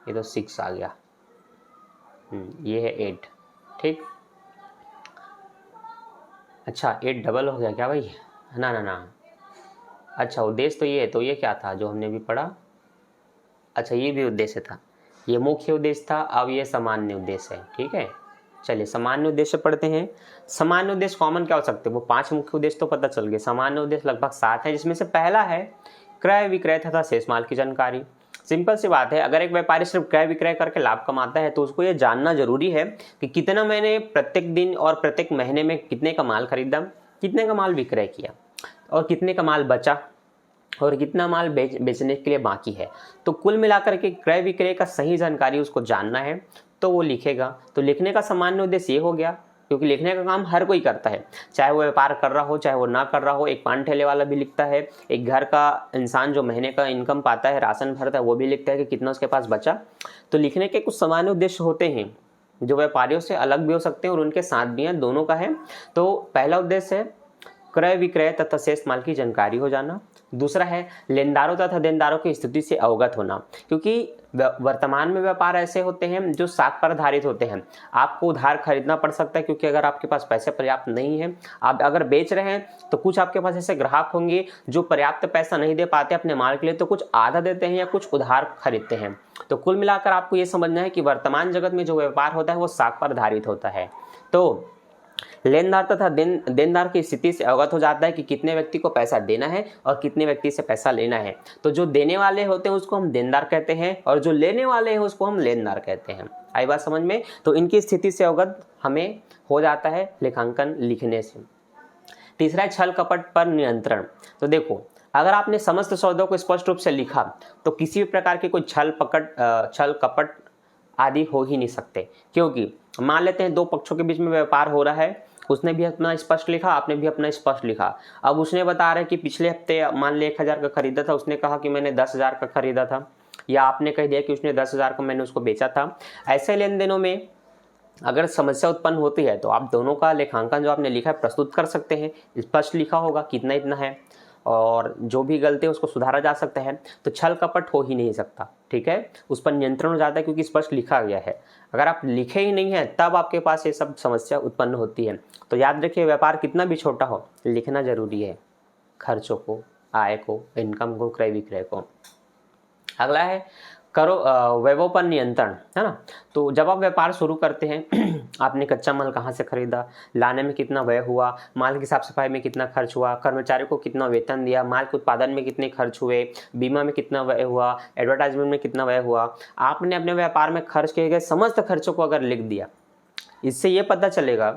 ये तो 6 आ गया, ये है 8। ठीक, अच्छा 8 डबल हो गया क्या भाई? ना ना ना, अच्छा उद्देश्य तो ये है, तो ये क्या था जो हमने भी पढ़ा? अच्छा ये भी उद्देश्य था, ये मुख्य उद्देश्य था, अब ये सामान्य उद्देश्य है। ठीक है, चलिए सामान्य उद्देश्य पढ़ते हैं। सामान्य उद्देश्य कॉमन क्या हो सकते हैं? वो 5 मुख्य उद्देश्य तो पता चल गए, सामान्य उद्देश्य लगभग 7 है, जिसमें से पहला है क्रय विक्रय तथा शेष माल की जानकारी। सिंपल सी बात है, अगर एक व्यापारी सिर्फ क्रय विक्रय करके लाभ कमाता है तो उसको ये जानना जरूरी है कि कितना मैंने प्रत्येक दिन और प्रत्येक महीने में कितने का माल खरीदा, कितने का माल विक्रय किया और कितने का माल बचा और कितना माल बेचने के लिए बाकी है। तो कुल मिलाकर के क्रय विक्रय का सही जानकारी उसको जानना है तो वो लिखेगा। तो लिखने का सामान्य उद्देश्य ये हो गया, क्योंकि लिखने का काम हर कोई करता है, चाहे वो व्यापार कर रहा हो चाहे वो ना कर रहा हो। एक पान ठेले वाला भी लिखता है, एक घर का इंसान जो महीने का इनकम पाता है, राशन भरता है, वो भी लिखता है कि कितना उसके पास बचा। तो लिखने के कुछ सामान्य उद्देश्य होते हैं जो व्यापारियों से अलग भी हो सकते हैं और उनके साथ भी हैं, दोनों का है। तो पहला उद्देश्य है क्रय विक्रय तथा शेष माल की जानकारी हो जाना। दूसरा है लेनदारों तथा देनदारों की स्थिति से अवगत होना, क्योंकि वर्तमान में व्यापार ऐसे होते हैं जो साख पर आधारित होते हैं। आपको उधार खरीदना पड़ सकता है, क्योंकि अगर आपके पास पैसे पर्याप्त नहीं है, आप अगर बेच रहे हैं तो कुछ आपके पास ऐसे ग्राहक होंगे जो पर्याप्त पैसा नहीं दे पाते अपने माल के लिए, तो कुछ आधा देते हैं या कुछ उधार खरीदते हैं। तो कुल मिलाकर आपको ये समझना है कि वर्तमान जगत में जो व्यापार होता है वो साख पर आधारित होता है। तो लेनदार तथा देनदार की स्थिति से अवगत हो जाता है कि कितने व्यक्ति को पैसा देना है और कितने व्यक्ति से पैसा लेना है। तो जो देने वाले होते हैं उसको हम देनदार कहते हैं और जो लेने वाले हैं उसको हम लेनदार कहते हैं। आई बात समझ में? तो इनकी स्थिति से अवगत हमें हो जाता है लेखांकन लिखने से। तीसरा है छल कपट पर नियंत्रण। तो देखो, अगर आपने समस्त सौदों को स्पष्ट रूप से लिखा तो किसी भी प्रकार के कोई छल कपट आदि हो ही नहीं सकते, क्योंकि मान लेते हैं 2 पक्षों के बीच में व्यापार हो रहा है, उसने भी अपना स्पष्ट लिखा, आपने भी अपना स्पष्ट लिखा। अब उसने बता रहा है कि पिछले हफ्ते मान ले 1000 का खरीदा था, उसने कहा कि मैंने 10,000 का खरीदा था, या आपने कह दिया कि उसने 10,000 का मैंने उसको बेचा था। ऐसे लेन देनों में अगर समस्या उत्पन्न होती है तो आप दोनों का लेखांकन जो आपने लिखा है प्रस्तुत कर सकते हैं, स्पष्ट लिखा होगा कितना इतना है, और जो भी गलती है उसको सुधारा जा सकता है। तो छल कपट हो ही नहीं सकता। ठीक है, उस पर नियंत्रण हो जाता है क्योंकि स्पष्ट लिखा गया है। अगर आप लिखे ही नहीं है तब आपके पास ये सब समस्या उत्पन्न होती है। तो याद रखिए, व्यापार कितना भी छोटा हो लिखना जरूरी है। खर्चों को, आय को, इनकम को, क्रय विक्रय को। अगला है करो व्ययों पर नियंत्रण, है ना। तो जब आप व्यापार शुरू करते हैं आपने कच्चा माल कहाँ से खरीदा, लाने में कितना व्यय हुआ, माल की साफ सफाई में कितना खर्च हुआ, कर्मचारियों को कितना वेतन दिया, माल के उत्पादन में कितने खर्च हुए, बीमा में कितना व्यय हुआ, एडवर्टाइजमेंट में कितना व्यय हुआ, आपने अपने व्यापार में खर्च किए गए समस्त खर्चों को अगर लिख दिया, इससे ये पता चलेगा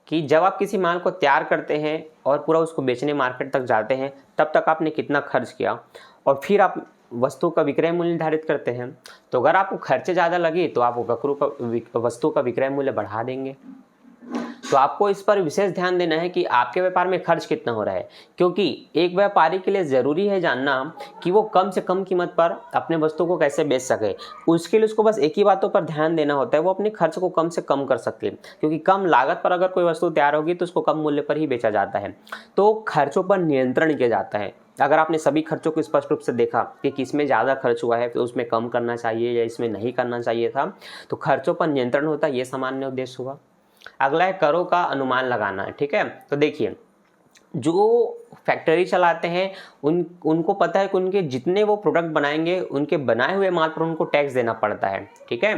कि जब आप किसी माल को तैयार करते हैं और पूरा उसको बेचने मार्केट तक जाते हैं तब तक आपने कितना खर्च किया, और फिर आप वस्तु का विक्रय मूल्य निर्धारित करते हैं। तो अगर आपको खर्चे ज़्यादा लगे तो आप वस्तु का विक्रय मूल्य बढ़ा देंगे। तो आपको इस पर विशेष ध्यान देना है कि आपके व्यापार में खर्च कितना हो रहा है, क्योंकि एक व्यापारी के लिए ज़रूरी है जानना कि वो कम से कम कीमत पर अपने वस्तु को कैसे बेच सके। उसके लिए उसको बस एक ही बातों पर ध्यान देना होता है, वो अपने खर्च को कम से कम कर सके, क्योंकि कम लागत पर अगर कोई वस्तु तैयार होगी तो उसको कम मूल्य पर ही बेचा जाता है। तो खर्चों पर नियंत्रण किया जाता है। अगर आपने सभी खर्चों को स्पष्ट रूप से देखा कि किसमें ज़्यादा खर्च हुआ है तो उसमें कम करना चाहिए या इसमें नहीं करना चाहिए था, तो खर्चों पर नियंत्रण होता है, ये सामान्य उद्देश्य हुआ। अगला है करों का अनुमान लगाना है, ठीक है। तो देखिए, जो फैक्ट्री चलाते हैं उनको पता है कि उनके जितने वो प्रोडक्ट बनाएंगे उनके बनाए हुए माल पर उनको टैक्स देना पड़ता है, ठीक है।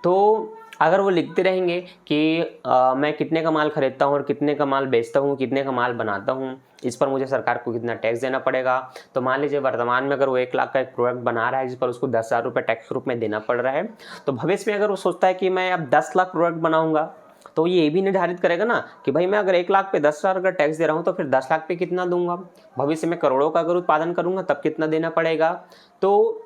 तो अगर वो लिखते रहेंगे कि मैं कितने का माल खरीदता हूँ और कितने का माल बेचता हूँ, कितने का माल बनाता हूँ, इस पर मुझे सरकार को कितना टैक्स देना पड़ेगा। तो मान लीजिए वर्तमान में अगर वो 1 लाख का एक प्रोडक्ट बना रहा है जिस पर उसको 10,000 रुपये टैक्स के रूप में देना पड़ रहा है, तो भविष्य में अगर वो सोचता है कि मैं अब 10 लाख प्रोडक्ट बनाऊंगा, तो ये भी निर्धारित करेगा ना कि भाई मैं अगर 1 लाख पे 10,000 अगर टैक्स दे रहा हूँ तो फिर 10 लाख पे कितना दूंगा, भविष्य में करोड़ों का अगर उत्पादन करूंगा तब कितना देना पड़ेगा। तो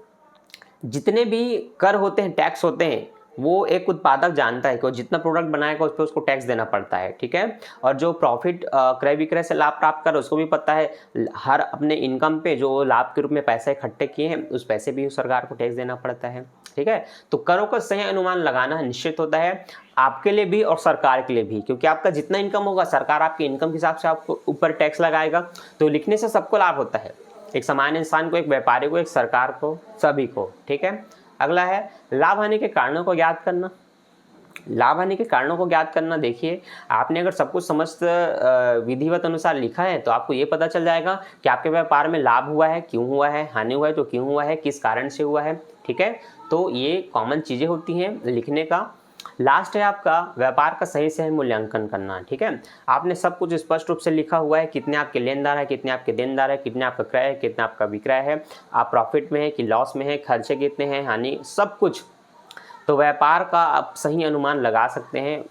जितने भी कर होते हैं, टैक्स होते हैं, वो एक उत्पादक जानता है कि वो जितना प्रोडक्ट बनाएगा उस पर उसको टैक्स देना पड़ता है, ठीक है। और जो प्रॉफिट क्रय विक्रय से लाभ प्राप्त कर उसको भी पता है हर अपने इनकम पे जो लाभ के रूप में पैसे इकट्ठे किए हैं उस पैसे भी सरकार को टैक्स देना पड़ता है, ठीक है। तो करों का सही अनुमान लगाना निश्चित होता है आपके लिए भी और सरकार के लिए भी, क्योंकि आपका जितना इनकम होगा सरकार आपके इनकम के हिसाब से आपको ऊपर टैक्स लगाएगा। तो लिखने से सबको लाभ होता है, एक सामान्य इंसान को, एक व्यापारी को, एक सरकार को, सभी को, ठीक है। अगला है लाभ हानि के कारणों को ज्ञात करना। लाभ हानि के कारणों को ज्ञात करना, देखिए आपने अगर सब कुछ समस्त विधिवत अनुसार लिखा है तो आपको ये पता चल जाएगा कि आपके व्यापार में लाभ हुआ है, क्यों हुआ है, हानि हुआ है तो क्यों हुआ है, किस कारण से हुआ है, ठीक है। तो ये कॉमन चीज़ें होती हैं लिखने का। लास्ट है आपका व्यापार का सही से मूल्यांकन करना, ठीक है। आपने सब कुछ स्पष्ट रूप से लिखा हुआ है, कितने आपके लेनदार है, कितने आपके देनदार है, कितने आपका क्रय है, कितना आपका विक्रय है, आप प्रॉफिट में है कि लॉस में है, खर्चे कितने हैं, हानि, सब कुछ। तो व्यापार का आप सही अनुमान लगा सकते हैं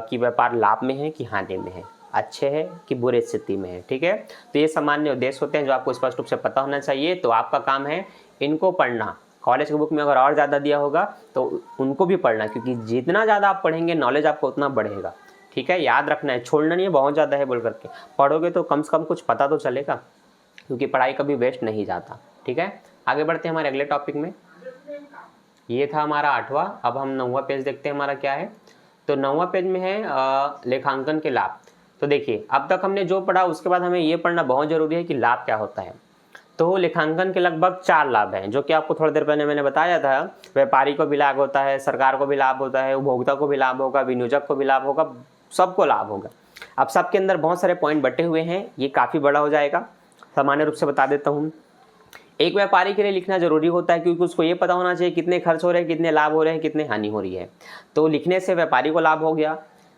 कि व्यापार लाभ में है कि हानि में है, अच्छे है कि बुरे स्थिति में है, ठीक है। तो ये सामान्य उद्देश्य होते हैं जो आपको स्पष्ट रूप से पता होना चाहिए। तो आपका काम है इनको पढ़ना। कॉलेज की बुक में अगर और ज़्यादा दिया होगा तो उनको भी पढ़ना, क्योंकि जितना ज़्यादा आप पढ़ेंगे नॉलेज आपको उतना बढ़ेगा, ठीक है। याद रखना है, छोड़ना नहीं है बहुत ज़्यादा है बोल करके, पढ़ोगे तो कम से कम कुछ पता तो चलेगा, क्योंकि पढ़ाई कभी वेस्ट नहीं जाता, ठीक है। आगे बढ़ते हैं हमारे अगले टॉपिक में। ये था हमारा 8वां। अब हम 9वां पेज देखते हैं हमारा क्या है। तो 9वां पेज में है लेखांकन के लाभ। तो देखिए अब तक हमने जो पढ़ा उसके बाद हमें ये पढ़ना बहुत ज़रूरी है कि लाभ क्या होता है। तो लेखांकन के लगभग 4 लाभ हैं, जो कि आपको थोड़ी देर पहले मैंने बताया था। व्यापारी को भी लाभ होता है, सरकार को भी लाभ होता है, उपभोक्ता को भी लाभ होगा, विनियोजक को भी लाभ होगा, सबको लाभ होगा। अब सबके अंदर बहुत सारे पॉइंट बटे हुए हैं, ये काफ़ी बड़ा हो जाएगा, सामान्य रूप से बता देता हूँ। एक व्यापारी के लिए लिखना जरूरी होता है क्योंकि उसको ये पता होना चाहिए कितने खर्च हो रहे हैं, कितने लाभ हो रहे हैं, कितने हानि हो रही है। तो लिखने से व्यापारी को लाभ हो गया।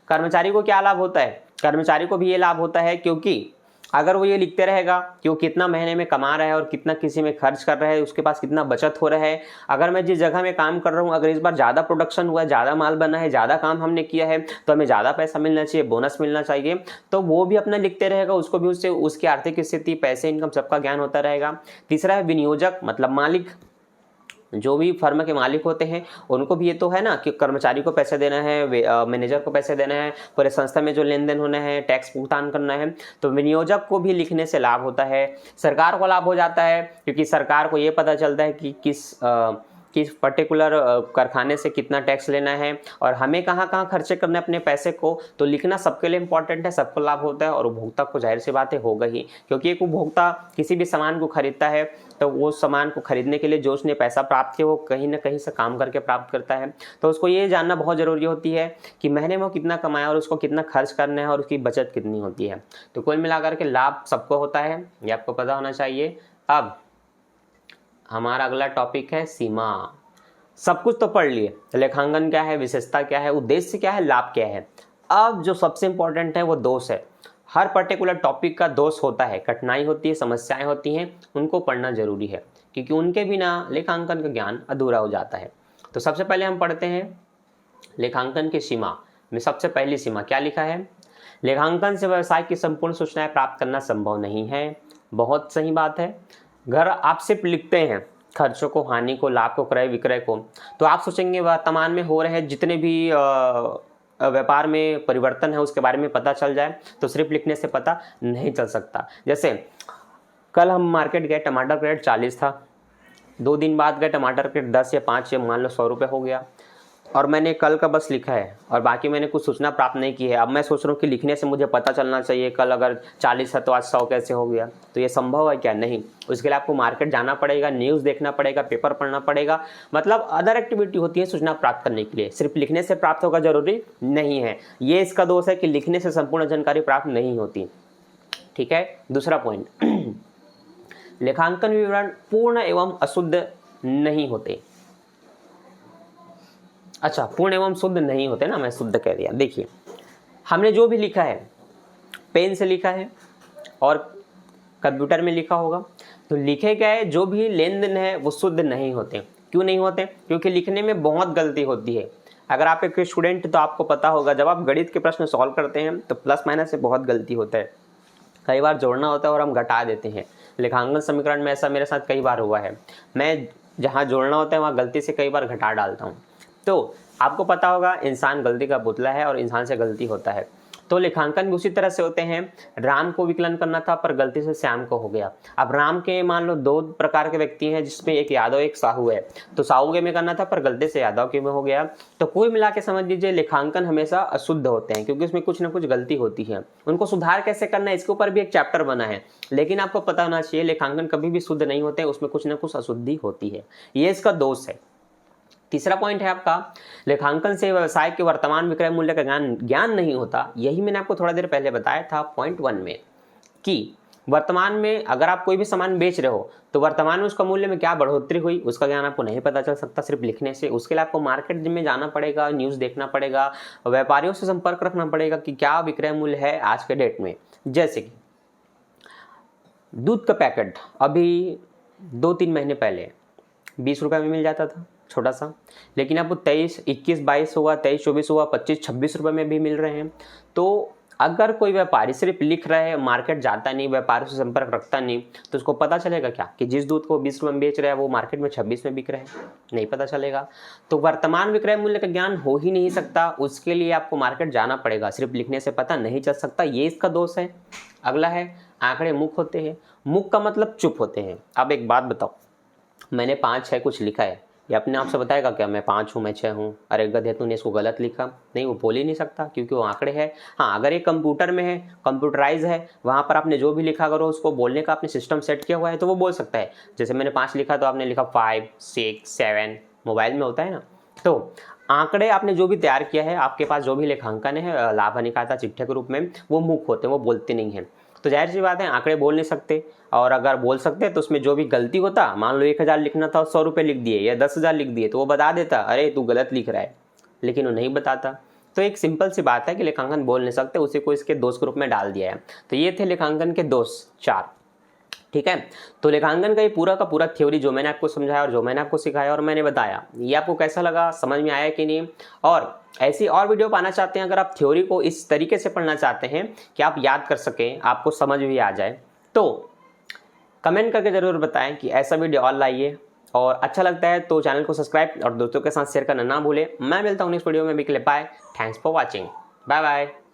कर्मचारी को क्या लाभ होता है? कर्मचारी को भी ये लाभ होता है, क्योंकि अगर वो ये लिखते रहेगा कि वो कितना महीने में कमा रहा है और कितना किसी में खर्च कर रहा है, उसके पास कितना बचत हो रहा है। अगर मैं जिस जगह में काम कर रहा हूँ, अगर इस बार ज़्यादा प्रोडक्शन हुआ है, ज़्यादा माल बना है, ज़्यादा काम हमने किया है, तो हमें ज़्यादा पैसा मिलना चाहिए, बोनस मिलना चाहिए, तो वो भी अपना लिखते रहेगा। उसको भी उससे उसकी आर्थिक स्थिति, पैसे, इनकम सबका ज्ञान होता रहेगा। तीसरा है विनियोजक, मतलब मालिक। जो भी फर्म के मालिक होते हैं उनको भी ये तो है ना कि कर्मचारी को पैसे देना है, मैनेजर को पैसे देना है, पूरे संस्था में जो लेन देन होना है, टैक्स भुगतान करना है। तो विनियोजक को भी लिखने से लाभ होता है। सरकार को लाभ हो जाता है क्योंकि सरकार को ये पता चलता है कि किस पर्टिकुलर कारखाने से कितना टैक्स लेना है और हमें कहाँ कहाँ खर्चे करने अपने पैसे को, तो लिखना सबके लिए इंपॉर्टेंट है, सबको लाभ होता है और उपभोक्ता को जाहिर सी बात है होगा ही, क्योंकि एक उपभोक्ता किसी भी सामान को खरीदता है तो वो सामान को खरीदने के लिए जो उसने पैसा प्राप्त किया वो कहीं ना कहीं से काम करके प्राप्त करता है, तो उसको ये जानना बहुत ज़रूरी होती है कि महीने में वो कितना कमाया और उसको कितना खर्च करना है और उसकी बचत कितनी होती है। तो कुल मिलाकर के लाभ सबको होता है, ये आपको पता होना चाहिए। अब हमारा अगला टॉपिक है सीमा। सब कुछ तो पढ़ लिए, लेखांकन क्या है, विशेषता क्या है, उद्देश्य क्या है, लाभ क्या है। अब जो सबसे इंपॉर्टेंट है वो दोष है। हर पर्टिकुलर टॉपिक का दोष होता है, कठिनाई होती है, समस्याएं होती हैं, उनको पढ़ना जरूरी है क्योंकि उनके बिना लेखांकन का ज्ञान अधूरा हो जाता है। तो सबसे पहले हम पढ़ते हैं लेखांकन की सीमा में। सबसे पहली सीमा क्या लिखा है, लेखांकन से व्यवसाय की संपूर्ण सूचनाएं प्राप्त करना संभव नहीं है। बहुत सही बात है। घर आप सिर्फ लिखते हैं खर्चों को, हानि को, लाभ को, क्रय विक्रय को, तो आप सोचेंगे वर्तमान में हो रहे जितने भी व्यापार में परिवर्तन है उसके बारे में पता चल जाए, तो सिर्फ लिखने से पता नहीं चल सकता। जैसे कल हम मार्केट गए, टमाटर का रेट 40 था, 2 दिन बाद गए टमाटर का रेट 10 या 5 या मान लो 100 रुपये हो गया, और मैंने कल का बस लिखा है और बाकी मैंने कुछ सूचना प्राप्त नहीं की है। अब मैं सोच रहा हूँ कि लिखने से मुझे पता चलना चाहिए कल अगर 40 है तो आज 100 कैसे हो गया, तो ये संभव है क्या? नहीं। उसके लिए आपको मार्केट जाना पड़ेगा, न्यूज़ देखना पड़ेगा, पेपर पढ़ना पड़ेगा, मतलब अदर एक्टिविटी होती है सूचना प्राप्त करने के लिए, सिर्फ लिखने से प्राप्त होगा जरूरी नहीं है। ये इसका दोष है कि लिखने से संपूर्ण जानकारी प्राप्त नहीं होती। ठीक है। दूसरा पॉइंट, लेखांकन विवरण पूर्ण एवं अशुद्ध नहीं होते। अच्छा, पूर्ण एवं शुद्ध नहीं होते ना, मैं शुद्ध कह दिया। देखिए हमने जो भी लिखा है पेन से लिखा है और कंप्यूटर में लिखा होगा, तो लिखे गए जो भी लेन देन है वो शुद्ध नहीं होते। क्यों नहीं होते? क्योंकि लिखने में बहुत गलती होती है। अगर आप एक स्टूडेंट तो आपको पता होगा जब आप गणित के प्रश्न सॉल्व करते हैं तो प्लस माइनस से बहुत गलती होता है। कई बार जोड़ना होता है और हम घटा देते हैं। लेखांकन समीकरण में ऐसा मेरे साथ कई बार हुआ है, मैं जहाँ जोड़ना होता है वहाँ गलती से कई बार घटा डालता हूँ। तो आपको पता होगा इंसान गलती का पुतला है और इंसान से गलती होता है। तो लेखांकन भी उसी तरह से होते हैं। राम को विकलन करना था पर गलती से श्याम को हो गया। अब राम के मान लो 2 प्रकार के व्यक्ति हैं जिसमें एक यादव एक साहू है, तो साहू के में करना था पर गलती से यादव के में हो गया। तो कोई मिला के समझ लीजिए लेखांकन हमेशा अशुद्ध होते हैं क्योंकि उसमें कुछ ना कुछ गलती होती है। उनको सुधार कैसे करना है इसके ऊपर भी एक चैप्टर बना है, लेकिन आपको पता होना चाहिए लेखांकन कभी भी शुद्ध नहीं होते, उसमें कुछ ना कुछ अशुद्धि होती है। ये इसका दोष है। तीसरा पॉइंट है आपका, लेखांकन से व्यवसाय के वर्तमान विक्रय मूल्य का ज्ञान नहीं होता। यही मैंने आपको थोड़ा देर पहले बताया था पॉइंट 1 में कि वर्तमान में अगर आप कोई भी सामान बेच रहे हो तो वर्तमान में उसका मूल्य में क्या बढ़ोतरी हुई उसका ज्ञान आपको नहीं पता चल सकता सिर्फ लिखने से। उसके लिए आपको मार्केट में जाना पड़ेगा, न्यूज़ देखना पड़ेगा, व्यापारियों से संपर्क रखना पड़ेगा कि क्या विक्रय मूल्य है आज के डेट में। जैसे कि दूध का पैकेट अभी 2-3 महीने पहले 20 रुपये में मिल जाता था छोटा सा, लेकिन अब 23, 21, 22 हुआ, 23, 24 हुआ, 25, 26 रुपये में भी मिल रहे हैं। तो अगर कोई व्यापारी सिर्फ लिख रहा है, मार्केट जाता नहीं, व्यापारी से संपर्क रखता नहीं, तो उसको पता चलेगा क्या कि जिस दूध को 20 रुपये में बेच रहा है वो मार्केट में 26 में बिक रहा है? नहीं पता चलेगा। तो वर्तमान विक्रय मूल्य का ज्ञान हो ही नहीं सकता, उसके लिए आपको मार्केट जाना पड़ेगा, सिर्फ लिखने से पता नहीं चल सकता। ये इसका दोष है। अगला है आंकड़े मुख होते हैं। मुख का मतलब चुप होते हैं। अब एक बात बताओ, मैंने 5-6 कुछ लिखा है, ये अपने आप से बताएगा क्या मैं 5 हूँ, मैं 6 हूँ? अरे गधे तूने इसको गलत लिखा। नहीं, वो बोल ही नहीं सकता क्योंकि वो आंकड़े हैं। हाँ, अगर ये कंप्यूटर में है, कंप्यूटराइज है, वहाँ पर आपने जो भी लिखा करो उसको बोलने का आपने सिस्टम सेट किया हुआ है तो वो बोल सकता है। जैसे मैंने 5 लिखा तो आपने लिखा 5, 6, 7, मोबाइल में होता है ना। तो आंकड़े आपने जो भी तैयार किया है, आपके पास जो भी लेखांकन है लाभ हानि खाता चिट्ठे के रूप में, वो मुख होते हैं, वो बोलते नहीं हैं। तो जाहिर सी बात है आंकड़े बोल नहीं सकते, और अगर बोल सकते तो उसमें जो भी गलती होता, मान लो 1000 लिखना था और 100 रुपये लिख दिए या 10,000 लिख दिए, तो वो बता देता अरे तू गलत लिख रहा है, लेकिन वो नहीं बताता। तो एक सिंपल सी बात है कि लेखांकन बोल नहीं सकते, उसी को इसके दोष के रूप में डाल दिया है। तो ये थे लेखांकन के दोष 4। ठीक है। तो लेखांकन का ये पूरा का पूरा थ्योरी जो मैंने आपको समझाया और जो मैंने आपको सिखाया और मैंने बताया, ये आपको कैसा लगा, समझ में आया कि नहीं? और ऐसी और वीडियो पाना चाहते हैं, अगर आप थ्योरी को इस तरीके से पढ़ना चाहते हैं कि आप याद कर सकें, आपको समझ भी आ जाए, तो कमेंट करके ज़रूर बताएं कि ऐसा वीडियो और लाइए। और अच्छा लगता है तो चैनल को सब्सक्राइब और दोस्तों के साथ शेयर करना ना भूलें। मैं मिलता हूँ नेक्स्ट वीडियो में। Bye, thanks for watching, bye bye.